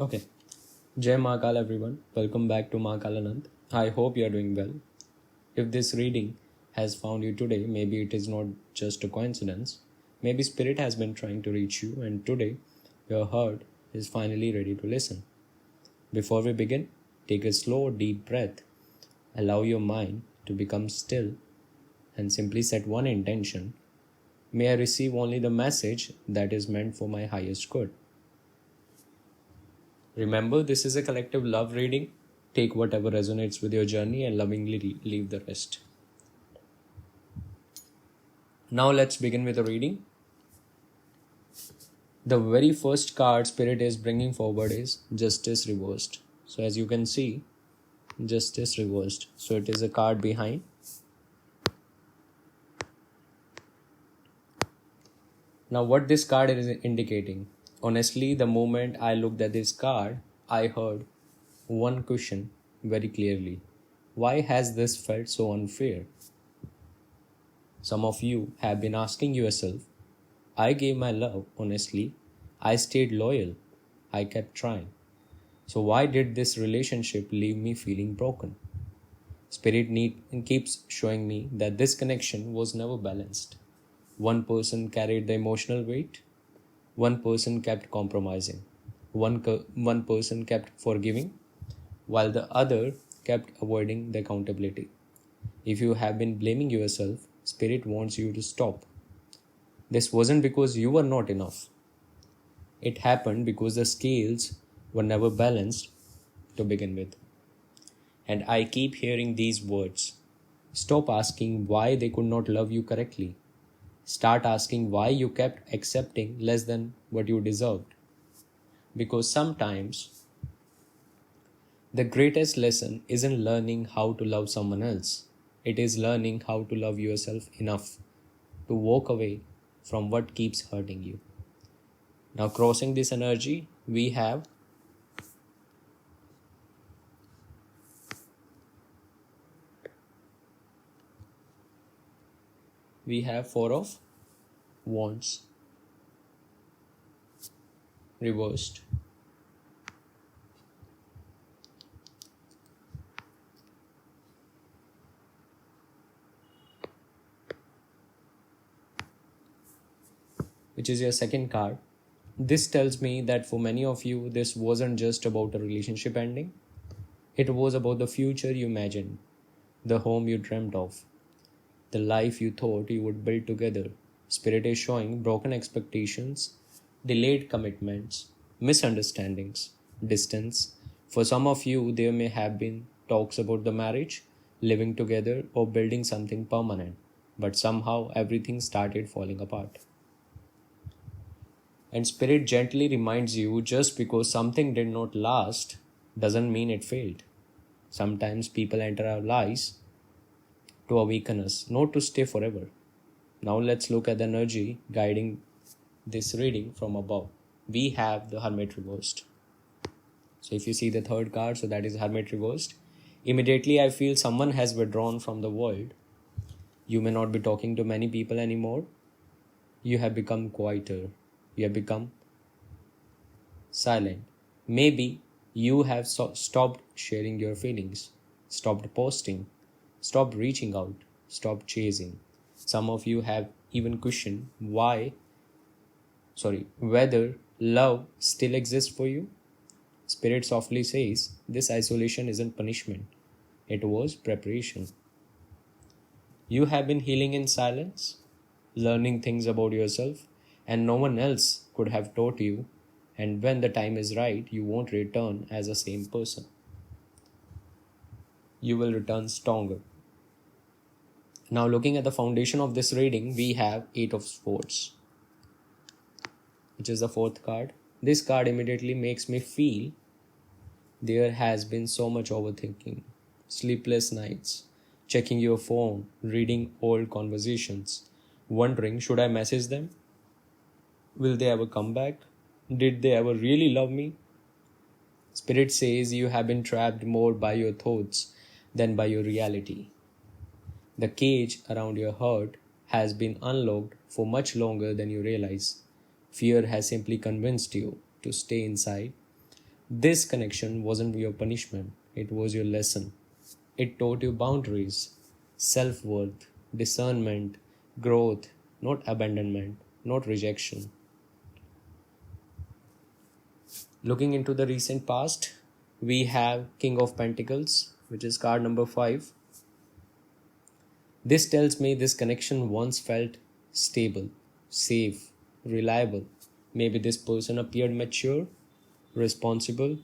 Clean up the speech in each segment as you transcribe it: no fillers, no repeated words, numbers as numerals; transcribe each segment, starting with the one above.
Okay. Jai Mahakaal everyone. Welcome back to Mahakaal Anant. I hope you are doing well. If this reading has found you today, maybe it is not just a coincidence. Maybe Spirit has been trying to reach you, and today your heart is finally ready to listen. Before we begin, take a slow, deep breath. Allow your mind to become still and simply set one intention. May I receive only the message that is meant for my highest good. Remember, this is a collective love reading. Take whatever resonates with your journey and lovingly leave the rest. Now let's begin with the reading. The very first card Spirit is bringing forward is Justice Reversed. So as you can see, Justice Reversed. So it is a card behind. Now what this card is indicating? Honestly, the moment I looked at this card, I heard one question very clearly. Why has this felt so unfair? Some of you have been asking yourself, I gave my love honestly, I stayed loyal, I kept trying. So why did this relationship leave me feeling broken? Spirit keeps showing me that this connection was never balanced. One person carried the emotional weight, one person kept compromising, one person kept forgiving, while the other kept avoiding the accountability. If you have been blaming yourself, Spirit wants you to stop. This wasn't because you were not enough. It happened because the scales were never balanced to begin with. And I keep hearing these words. Stop asking why they could not love you correctly. Start asking why you kept accepting less than what you deserved. Because sometimes the greatest lesson isn't learning how to love someone else. It is learning how to love yourself enough to walk away from what keeps hurting you. Now crossing this energy, we have Four of Wands reversed. Which is your second card. This tells me that for many of you, this wasn't just about a relationship ending. It was about the future you imagined, the home you dreamt of, the life you thought you would build together. Spirit is showing broken expectations, delayed commitments, misunderstandings, distance. For some of you, there may have been talks about the marriage, living together, or building something permanent, but somehow everything started falling apart. And Spirit gently reminds you just because something did not last doesn't mean it failed. Sometimes people enter our lives to awaken us, not to stay forever. Now let's look at the energy guiding this reading from above. We have the Hermit reversed. So if you see the third card, so that is Hermit reversed. Immediately I feel someone has withdrawn from the world. You may not be talking to many people anymore. You have become quieter. You have become silent. Maybe you have stopped sharing your feelings, stopped posting, stopped reaching out, stopped chasing. Some of you have even questioned whether love still exists for you. Spirit softly says, this isolation isn't punishment. It was preparation. You have been healing in silence, learning things about yourself, and no one else could have taught you. And when the time is right, you won't return as the same person. You will return stronger. Now looking at the foundation of this reading, we have Eight of Swords, which is the fourth card. This card immediately makes me feel there has been so much overthinking, sleepless nights, checking your phone, reading old conversations, wondering, should I message them? Will they ever come back? Did they ever really love me? Spirit says you have been trapped more by your thoughts than by your reality. The cage around your heart has been unlocked for much longer than you realize. Fear has simply convinced you to stay inside. This connection wasn't your punishment, it was your lesson. It taught you boundaries, self worth, discernment, growth, not abandonment, not rejection. Looking into the recent past, we have King of Pentacles, which is card number 5. This tells me this connection once felt stable, safe, reliable. Maybe this person appeared mature, responsible,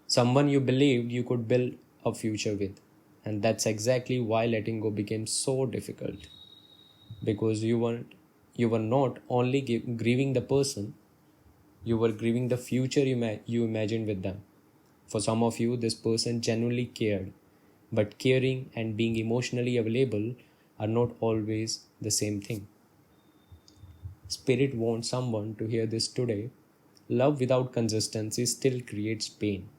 someone you believed you could build a future with. And that's exactly why letting go became so difficult. Because you were not only grieving the person, you were grieving the future you imagined with them. For some of you, this person genuinely cared, but caring and being emotionally available are not always the same thing. Spirit wants someone to hear this today. Love without consistency still creates pain.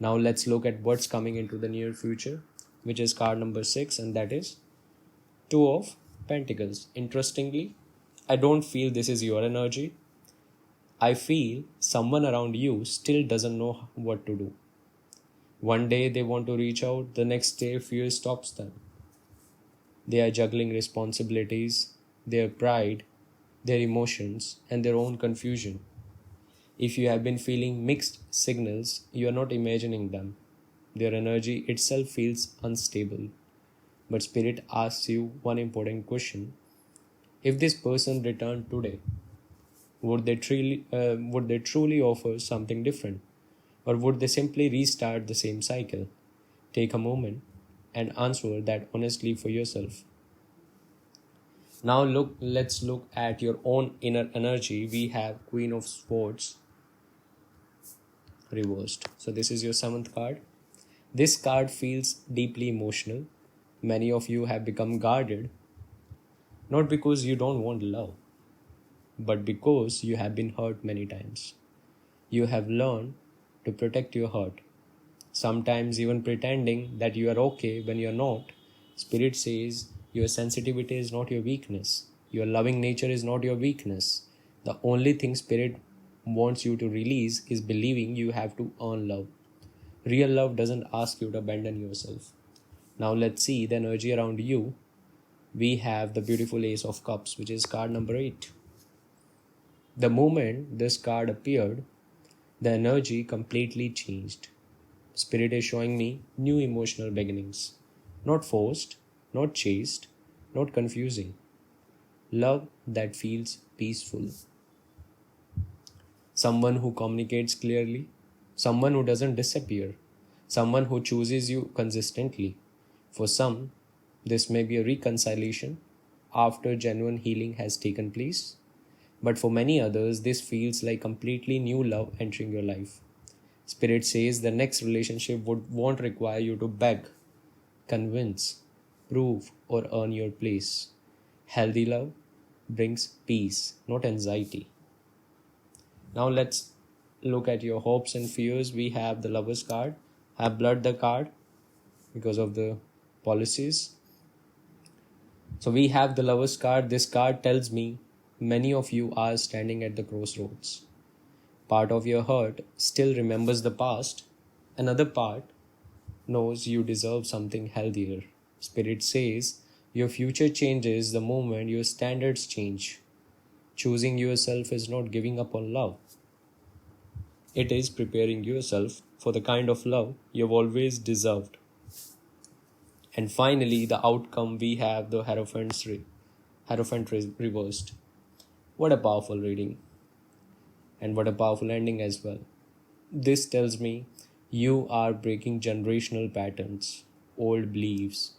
Now let's look at what's coming into the near future, which is card number 6, and that is Two of Pentacles. Interestingly, I don't feel this is your energy. I feel someone around you still doesn't know what to do. One day they want to reach out, the next day fear stops them. They are juggling responsibilities, their pride, their emotions, and their own confusion. If you have been feeling mixed signals, you are not imagining them. Their energy itself feels unstable. But Spirit asks you one important question. If this person returned today, would they truly offer something different? Or would they simply restart the same cycle? Take a moment and answer that honestly for yourself. Now let's look at your own inner energy. We have Queen of Swords reversed. So this is your 7th card. This card feels deeply emotional. Many of you have become guarded, not because you don't want love, but because you have been hurt many times. You have learned to protect your heart, sometimes even pretending that you are okay when you're not. Spirit says your sensitivity is not your weakness. Your loving nature is not your weakness. The only thing Spirit wants you to release is believing you have to earn love. Real love doesn't ask you to abandon yourself. Now let's see the energy around you. We have the beautiful Ace of Cups, which is card number 8. The moment this card appeared, the energy completely changed. Spirit is showing me new emotional beginnings. Not forced, not chased, not confusing. Love that feels peaceful. Someone who communicates clearly. Someone who doesn't disappear. Someone who chooses you consistently. For some, this may be a reconciliation after genuine healing has taken place. But for many others, this feels like completely new love entering your life. Spirit says the next relationship won't require you to beg, convince, prove, or earn your place. Healthy love brings peace, not anxiety. Now let's look at your hopes and fears. We have the Lover's card. I have blurred the card because of the policies. So we have the Lover's card. This card tells me many of you are standing at the crossroads. Part of your heart still remembers the past. Another part knows you deserve something healthier. Spirit says your future changes the moment your standards change. Choosing yourself is not giving up on love. It is preparing yourself for the kind of love you've always deserved. And finally, the outcome, we have the Hierophant reversed. What a powerful reading. And what a powerful ending as well. This tells me you are breaking generational patterns, old beliefs,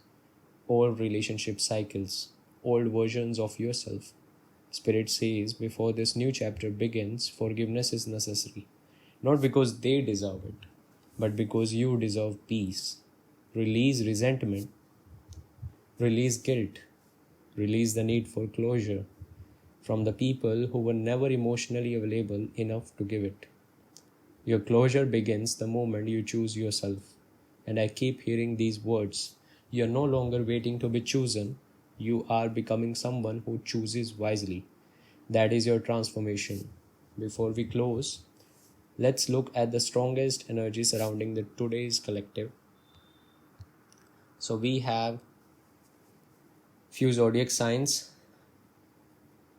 old relationship cycles, old versions of yourself. Spirit says before this new chapter begins, forgiveness is necessary. Not because they deserve it, but because you deserve peace. Release resentment, release guilt, release the need for closure from the people who were never emotionally available enough to give it. Your closure begins the moment you choose yourself. And I keep hearing these words. You are no longer waiting to be chosen. You are becoming someone who chooses wisely. That is your transformation. Before we close, Let's look at the strongest energy surrounding the today's collective. So we have few zodiac signs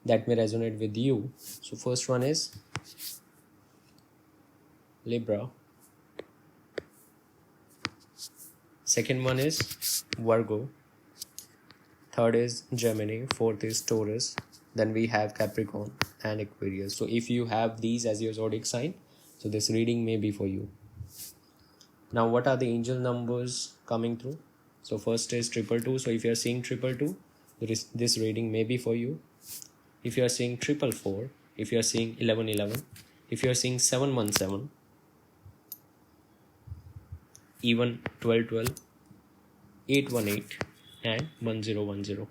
that may resonate with you. So first one is Libra. Second one is Virgo. Third is Gemini. Fourth is Taurus. Then we have Capricorn and Aquarius. So if you have these as your zodiac sign, so this reading may be for you. Now what are the angel numbers coming through? So first is 222. So if you are seeing 222, this reading may be for you. If you are seeing 444, if you are seeing 1111, if you are seeing 717, even 1212, 818 and 1010.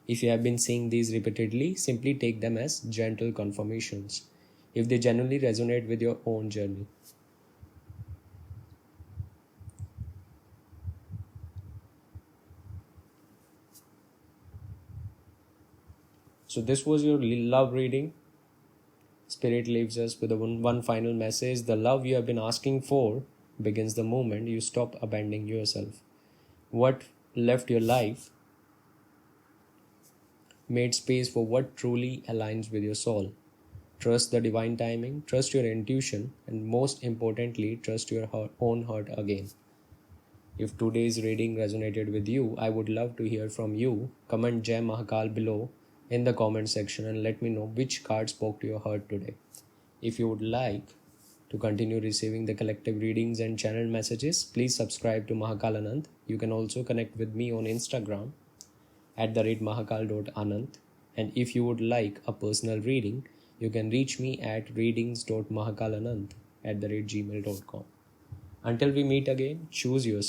If you have been seeing these repeatedly, simply take them as gentle confirmations if they genuinely resonate with your own journey. So this was your love reading. Spirit leaves us with one final message. The love you have been asking for begins the moment you stop abandoning yourself. What left your life made space for what truly aligns with your soul. Trust the divine timing, trust your intuition, and most importantly, trust your own heart again. If today's reading resonated with you, I would love to hear from you. Comment Jai Mahakaal below in the comment section and let me know which card spoke to your heart today. If you would like to continue receiving the collective readings and channel messages, please subscribe to Mahakaal Anant. You can also connect with me on Instagram @mahakaal.anant. And if you would like a personal reading, you can reach me at readings.mahakaalanant@gmail.com. Until we meet again, choose yourself.